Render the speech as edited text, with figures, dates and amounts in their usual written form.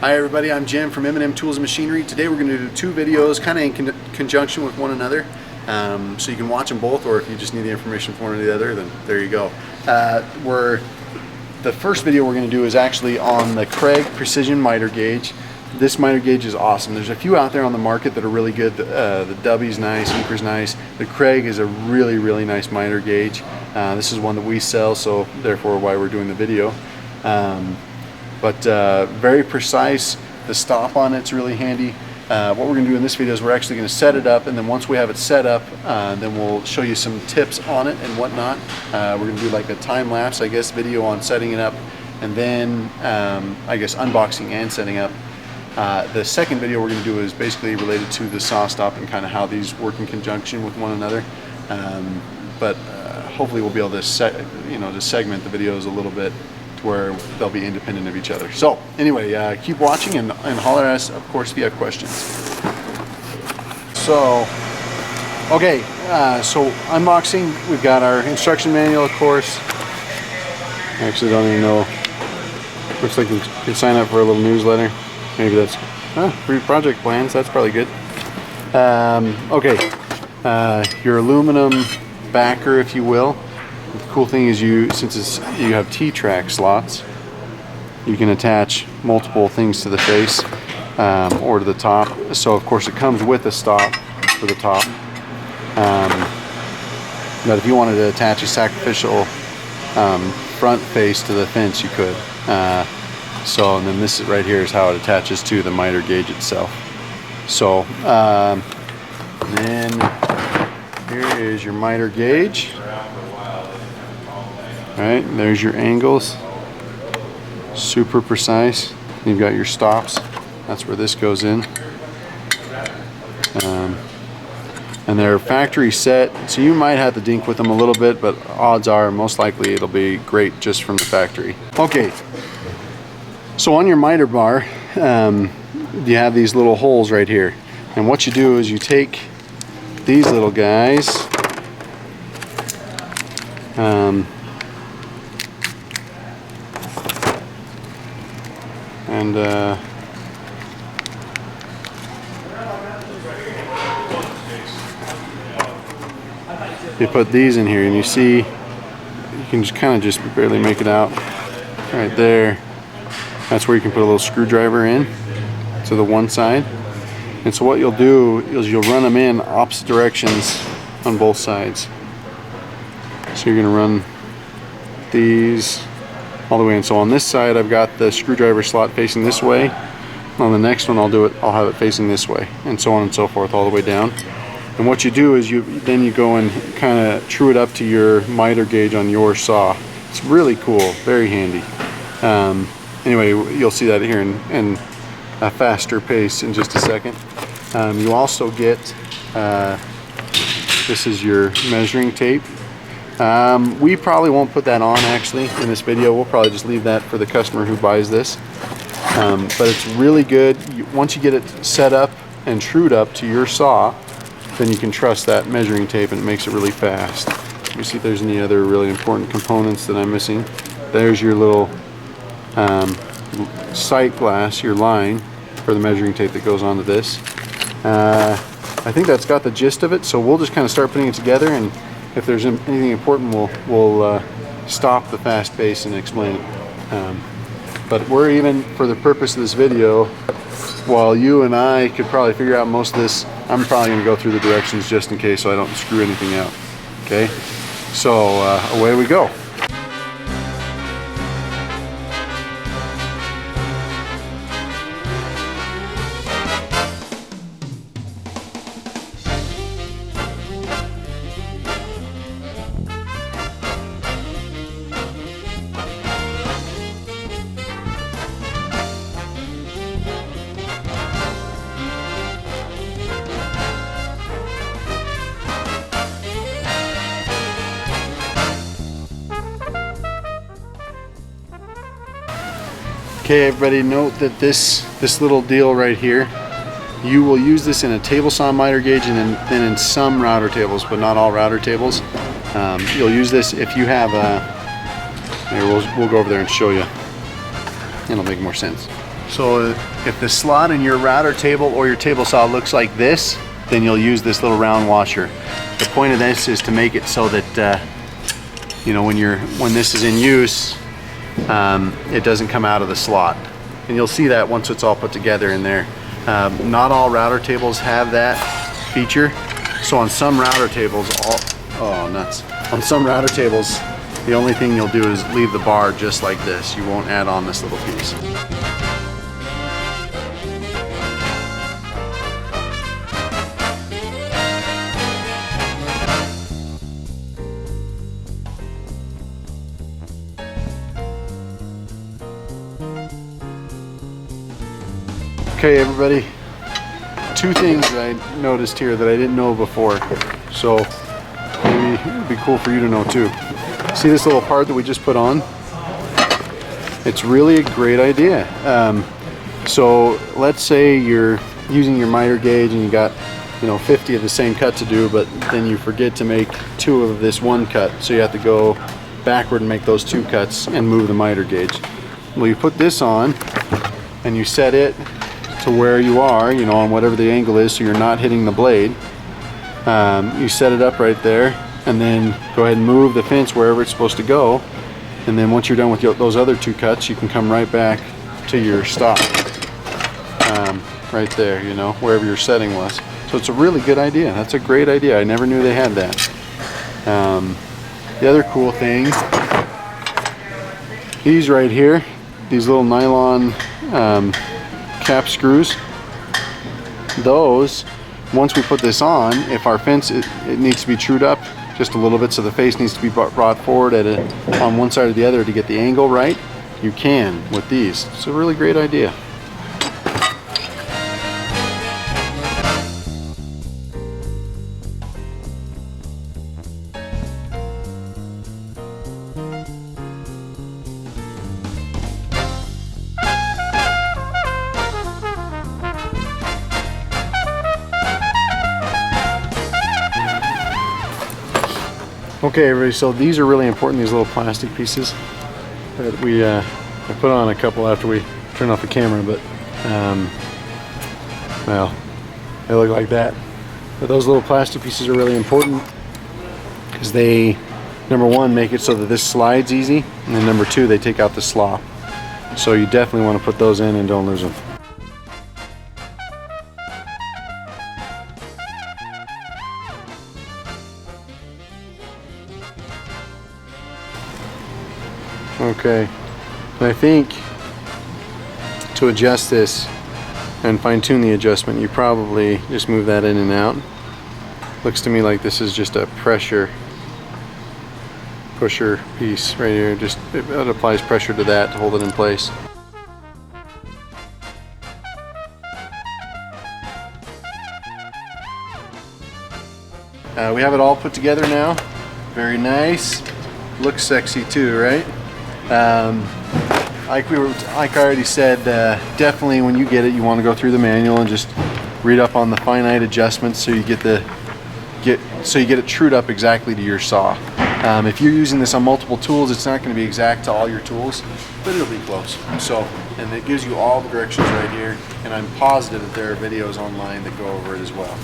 Hi everybody, I'm Jim from M&M Tools and Machinery. Today we're going to do two videos kind of in conjunction with one another. So you can watch them both, or if you just need the information for one or the other, then there you go. The first video we're going to do is actually on the Kreg precision miter gauge. This miter gauge is awesome. There's a few out there on the market that are really good. The W's nice, Eeker's nice. The Kreg is a really nice miter gauge. This is one that we sell, so therefore why we're doing the video. But very precise. The stop on it's really handy. What we're going to do in this video is we're actually going to set it up, and then once we have it set up, then we'll show you some tips on it and whatnot. We're going to do like a time-lapse, I guess, video on setting it up, and then I guess unboxing and setting up. The second video we're going to do is basically related to the saw stop and kind of how these work in conjunction with one another. But hopefully we'll be able to to segment the videos a little bit where they'll be independent of each other. So anyway, keep watching and holler at us, of course, if you have questions. So, okay, so unboxing, we've got our instruction manual, of course. I actually don't even know. Looks like you can sign up for a little newsletter. Maybe that's free project plans. That's probably good. Okay, your aluminum backer, if you will. The cool thing is since you have T-track slots, you can attach multiple things to the face or to the top. So of course it comes with a stop for the top. But if you wanted to attach a sacrificial front face to the fence, you could. So, and then this right here is how it attaches to the miter gauge itself. So then here is your miter gauge. Alright, there's your angles, super precise. You've got your stops, that's where this goes in. And they're factory set, so you might have to dink with them a little bit, but odds are most likely it'll be great just from the factory. Okay, so on your miter bar, you have these little holes right here. And what you do is you take these little guys, and you put these in here, and you see you can just kind of just barely make it out right there. That's where you can put a little screwdriver in to the one side. And so what you'll do is you'll run them in opposite directions on both sides. So you're going to run these all the way in. So on this side I've got the screwdriver slot facing this way. On the next one I'll have it facing this way, and so on and so forth all the way down. And what you do is then you go and kind of true it up to your miter gauge on your saw. It's really cool, very handy. Anyway, you'll see that here in a faster pace in just a second. You also get this is your measuring tape. We probably won't put that on actually in this video. We'll probably just leave that for the customer who buys this. But it's really good. Once you get it set up and trued up to your saw, then you can trust that measuring tape, and it makes it really fast. Let me see if there's any other really important components that I'm missing. There's your little sight glass, your line for the measuring tape that goes onto this. I think that's got the gist of it, so we'll just kind of start putting it together, and if there's anything important, we'll stop the fast pace and explain it. But we're even, for the purpose of this video, while you and I could probably figure out most of this, I'm probably going to go through the directions just in case so I don't screw anything out. Okay, so away we go. Okay, everybody, note that this little deal right here, you will use this in a table saw miter gauge and then in some router tables, but not all router tables. You'll use this if you have a, here, we'll go over there and show you. It'll make more sense. So if the slot in your router table or your table saw looks like this, then you'll use this little round washer. The point of this is to make it so that you know, when this is in use, it doesn't come out of the slot. And you'll see that once it's all put together in there. Not all router tables have that feature. So on some router tables, on some router tables, the only thing you'll do is leave the bar just like this. You won't add on this little piece. Okay, everybody, two things that I noticed here that I didn't know before, so maybe it would be cool for you to know too. See this little part that we just put on? It's really a great idea. So let's say you're using your miter gauge and you got 50 of the same cut to do, but then you forget to make 2 of this one cut, so you have to go backward and make those 2 cuts and move the miter gauge. Well, you put this on and you set it to where you are, on whatever the angle is, so you're not hitting the blade. You set it up right there, and then go ahead and move the fence wherever it's supposed to go. And then once you're done with those other 2 cuts, you can come right back to your stop, right there, wherever your setting was. So it's a really good idea. That's a great idea. I never knew they had that. The other cool thing, these right here, these little nylon cap screws, those, once we put this on, if our fence it needs to be trued up just a little bit, so the face needs to be brought forward on one side or the other to get the angle right, you can with these. It's a really great idea. Okay, everybody, so these are really important, these little plastic pieces that we I put on a couple after we turned off the camera, but well, they look like that. But those little plastic pieces are really important because they, number one, make it so that this slides easy, and then number two, they take out the slop. So you definitely want to put those in and don't lose them. Okay, and I think to adjust this and fine-tune the adjustment, you probably just move that in and out. Looks to me like this is just a pusher piece right here. Just it applies pressure to that to hold it in place. We have it all put together now. Very nice. Looks sexy too, right? Like I already said, definitely when you get it, you want to go through the manual and just read up on the finite adjustments so you get it trued up exactly to your saw. If you're using this on multiple tools, it's not going to be exact to all your tools, but it'll be close. So, and it gives you all the directions right here, and I'm positive that there are videos online that go over it as well.